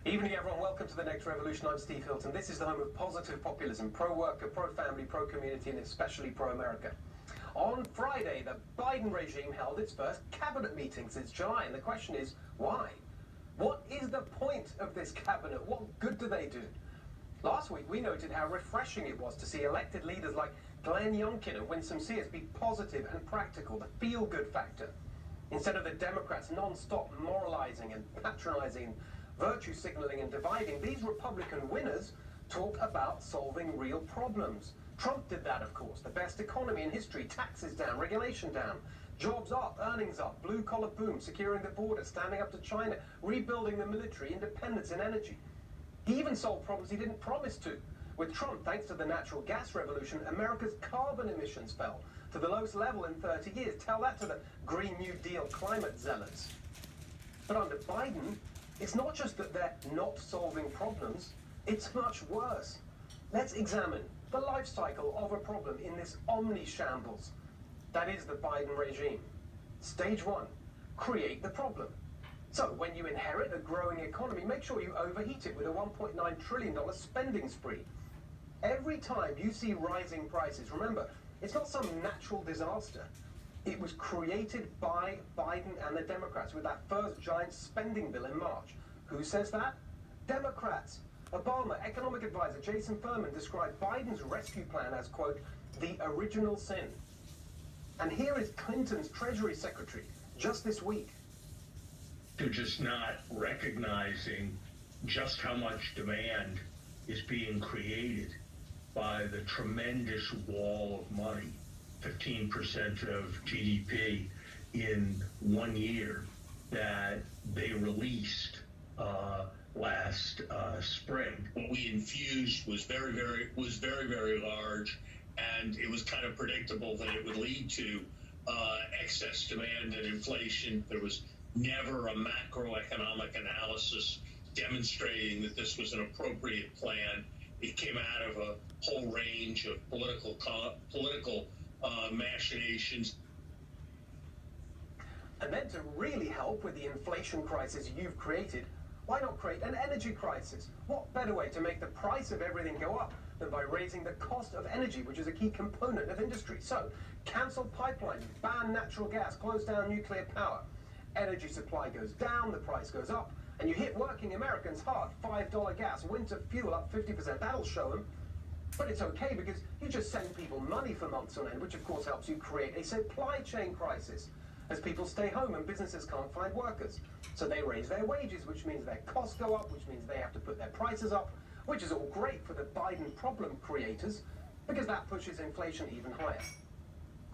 Evening, everyone. Welcome to The Next Revolution. I'm Steve Hilton. This is the home of positive populism, pro-worker, pro-family, pro-community, and especially pro-America. On Friday, the Biden regime held its first cabinet meeting since July, and the question is, why? What is the point of this cabinet? What good do they do? Last week, we noted how refreshing it was to see elected leaders like Glenn Youngkin and Winsome Sears be positive and practical, the feel-good factor, instead of the Democrats non-stop moralizing and patronizing, virtue signaling and dividing. These Republican winners talk about solving real problems. Trump did that, of course. The best economy in history, taxes down, regulation down, jobs up, earnings up, blue collar boom, securing the border, standing up to China, rebuilding the military, independence in energy. He even solved problems he didn't promise to. With Trump, thanks to the natural gas revolution, America's carbon emissions fell to the lowest level in 30 years. Tell that to the Green New Deal climate zealots. But under Biden, it's not just that they're not solving problems, it's much worse. Let's examine the life cycle of a problem in this omni-shambles. That is the Biden regime. Stage one, create the problem. So when you inherit a growing economy, make sure you overheat it with a $1.9 trillion spending spree. Every time you see rising prices, remember, it's not some natural disaster. It was created by Biden and the Democrats with that first giant spending bill in March. Who says that? Democrats. Obama, economic advisor Jason Furman described Biden's rescue plan as, quote, the original sin. And here is Clinton's Treasury Secretary just this week. They're just not recognizing just how much demand is being created by the tremendous wall of money. 15% of GDP in 1 year that they released last spring. What we infused was very, very large, and it was kind of predictable that it would lead to excess demand and inflation. There was never a macroeconomic analysis demonstrating that this was an appropriate plan. It came out of a whole range of political machinations. And then to really help with the inflation crisis you've created, why not create an energy crisis? What better way to make the price of everything go up than by raising the cost of energy, which is a key component of industry? So, cancel pipelines, ban natural gas, close down nuclear power. Energy supply goes down, the price goes up, and you hit working Americans hard. $5 gas, winter fuel up 50%, that'll show them. But it's okay because you just send people money for months on end, which of course helps you create a supply chain crisis as people stay home and businesses can't find workers. So they raise their wages, which means their costs go up, which means they have to put their prices up, which is all great for the Biden problem creators because that pushes inflation even higher.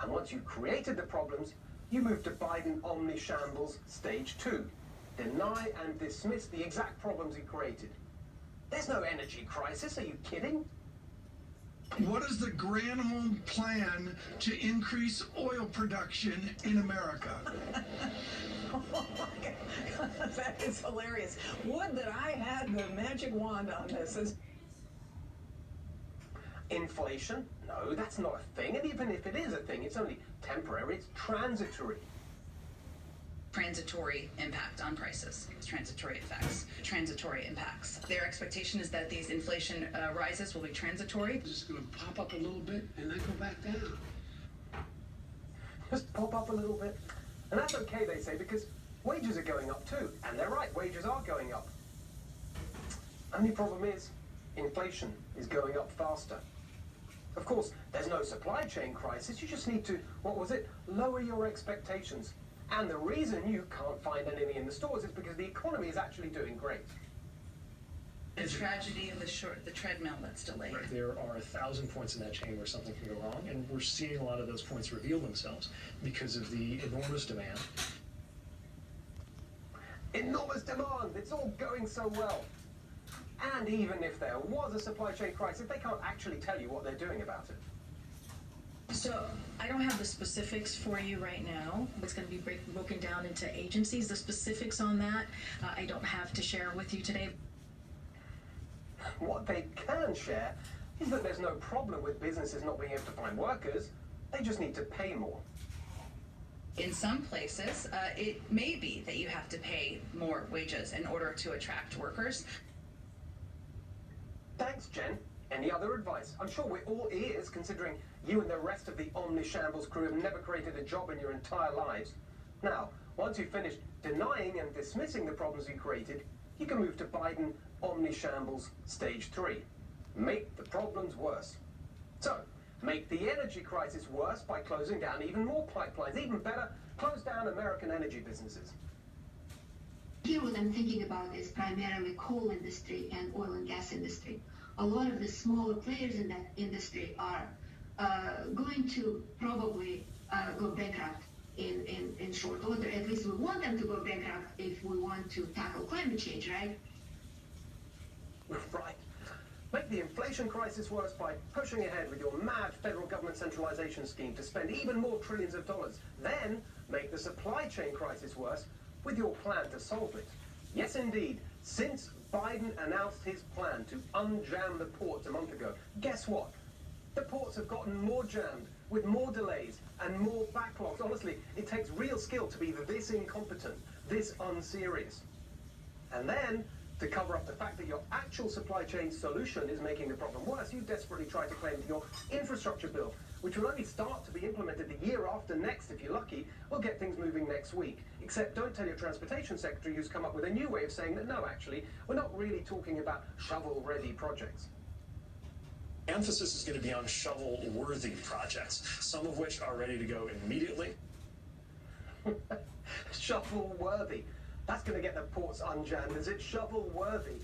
And once you've created the problems, you move to Biden omni-shambles stage two. Deny and dismiss the exact problems he created. There's no energy crisis, are you kidding? What is the Granholm plan to increase oil production in America? Oh my God, that is hilarious. Would that I had the magic wand on this. Inflation? No, that's not a thing. And even if it is a thing, it's only temporary, it's transitory. Transitory impact on prices, transitory effects, transitory impacts. Their expectation is that these inflation rises will be transitory. It's just going to pop up a little bit and then go back down. Just pop up a little bit. And that's okay, they say, because wages are going up too. And they're right, wages are going up. Only problem is, inflation is going up faster. Of course, there's no supply chain crisis. You just need to, lower your expectations. And the reason you can't find anything in the stores is because the economy is actually doing great. The tragedy of the treadmill that's delayed. Right. There are 1,000 points in that chain where something can go wrong, and we're seeing a lot of those points reveal themselves because of the enormous demand. Enormous demand! It's all going so well. And even if there was a supply chain crisis, they can't actually tell you what they're doing about it. So I don't have the specifics for you right now. It's going to be broken down into agencies. The specifics on that, I don't have to share with you today. What they can share is that there's no problem with businesses not being able to find workers. They just need to pay more. In some places, it may be that you have to pay more wages in order to attract workers. Thanks, Jen. Any other advice? I'm sure we're all ears, considering you and the rest of the Omnishambles crew have never created a job in your entire lives. Now, once you've finished denying and dismissing the problems you created, you can move to Biden Omnishambles Stage 3. Make the problems worse. So, make the energy crisis worse by closing down even more pipelines. Even better, close down American energy businesses. Here what I'm thinking about is primarily coal industry and oil and gas industry. A lot of the smaller players in that industry are going to probably go bankrupt in short order. At least we want them to go bankrupt if we want to tackle climate change, right? Right. Make the inflation crisis worse by pushing ahead with your mad federal government centralization scheme to spend even more trillions of dollars. Then make the supply chain crisis worse with your plan to solve it. Yes, indeed. Since Biden announced his plan to unjam the ports a month ago, guess what? The ports have gotten more jammed, with more delays and more backlogs. Honestly, it takes real skill to be this incompetent, this unserious. And then, to cover up the fact that your actual supply chain solution is making the problem worse, you desperately try to claim that your infrastructure bill, which will only start to be implemented the year after next, if you're lucky, will get things moving next week. Except don't tell your transportation secretary, who's come up with a new way of saying that no, actually, we're not really talking about shovel-ready projects. Emphasis is going to be on shovel-worthy projects, some of which are ready to go immediately. Shovel-worthy. That's going to get the ports unjammed. Is it shovel-worthy?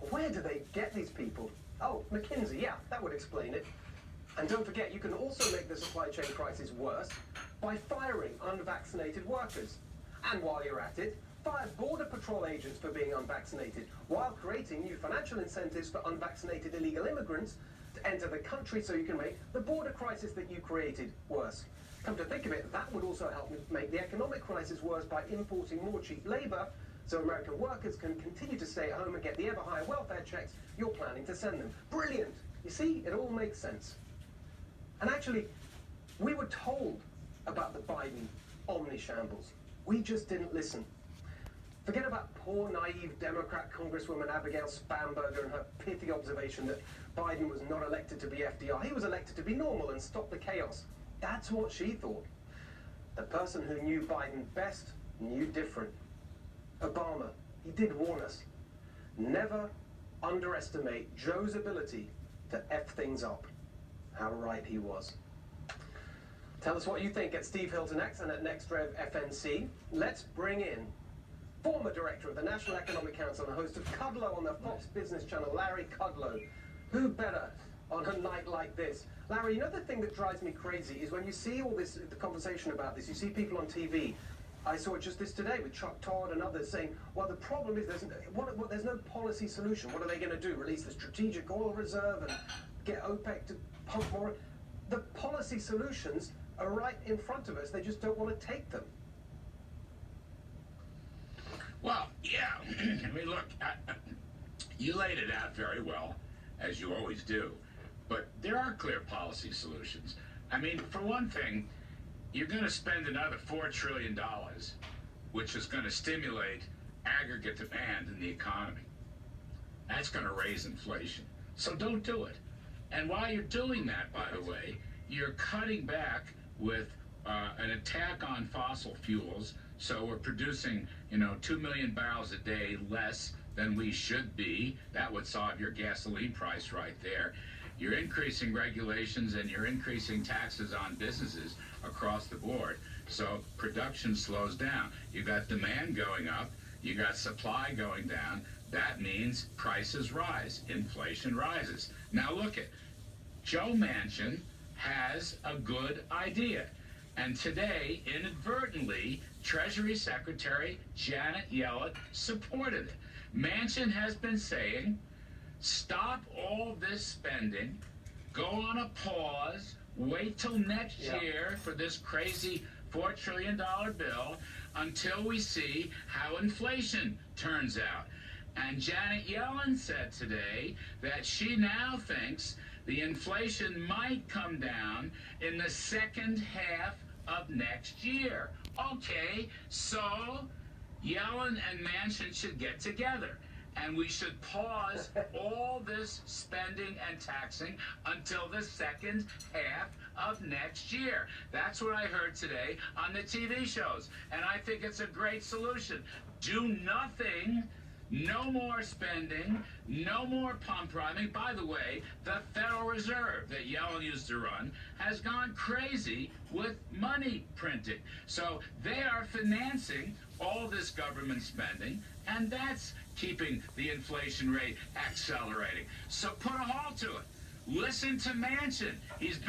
Where do they get these people? Oh, McKinsey, yeah, that would explain it. And don't forget, you can also make the supply chain crisis worse by firing unvaccinated workers. And while you're at it, fire Border Patrol agents for being unvaccinated, while creating new financial incentives for unvaccinated illegal immigrants to enter the country so you can make the border crisis that you created worse. Come to think of it, that would also help make the economic crisis worse by importing more cheap labor so American workers can continue to stay at home and get the ever higher welfare checks you're planning to send them. Brilliant! You see, it all makes sense. And actually, we were told about the Biden Omnishambles. We just didn't listen. Forget about poor, naive Democrat Congresswoman Abigail Spanberger and her pithy observation that Biden was not elected to be FDR. He was elected to be normal and stop the chaos. That's what she thought. The person who knew Biden best knew different. Obama, he did warn us. Never underestimate Joe's ability to F things up. How right he was. Tell us what you think at Steve Hilton X and at NextRev FNC. Let's bring in former director of the National Economic Council and host of Kudlow on the Fox Business Channel, Larry Kudlow. Who better on a night like this? Larry, you know the thing that drives me crazy is when you see all this, the conversation about this, you see people on TV. I saw it just this today with Chuck Todd and others saying, well, the problem is there's no policy solution. What are they going to do? Release the strategic oil reserve and get OPEC to pump more? The policy solutions are right in front of us. They just don't want to take them. Well, yeah. I mean, look, you laid it out very well, as you always do. But there are clear policy solutions. I mean, for one thing, you're going to spend another $4 trillion, which is going to stimulate aggregate demand in the economy. That's going to raise inflation. So don't do it. And while you're doing that, by the way, you're cutting back with an attack on fossil fuels. So we're producing, 2 million barrels a day less than we should be. That would solve your gasoline price right there. You're increasing regulations and you're increasing taxes on businesses across the board. So production slows down. You got demand going up. You got supply going down. That means prices rise. Inflation rises. Now look at Joe Manchin has a good idea. And today, inadvertently, Treasury Secretary Janet Yellen supported it. Manchin has been saying, stop all this spending, go on a pause, wait till next year for this crazy $4 trillion bill until we see how inflation turns out. And Janet Yellen said today that she now thinks the inflation might come down in the second half of next year. Okay, so Yellen and Manchin should get together. And we should pause all this spending and taxing until the second half of next year. That's what I heard today on the TV shows. And I think it's a great solution. Do nothing. No more spending, no more pump priming. By the way, the Federal Reserve that Yellen used to run has gone crazy with money printing. So they are financing all this government spending, and that's keeping the inflation rate accelerating. So put a halt to it. Listen to Manchin. He's been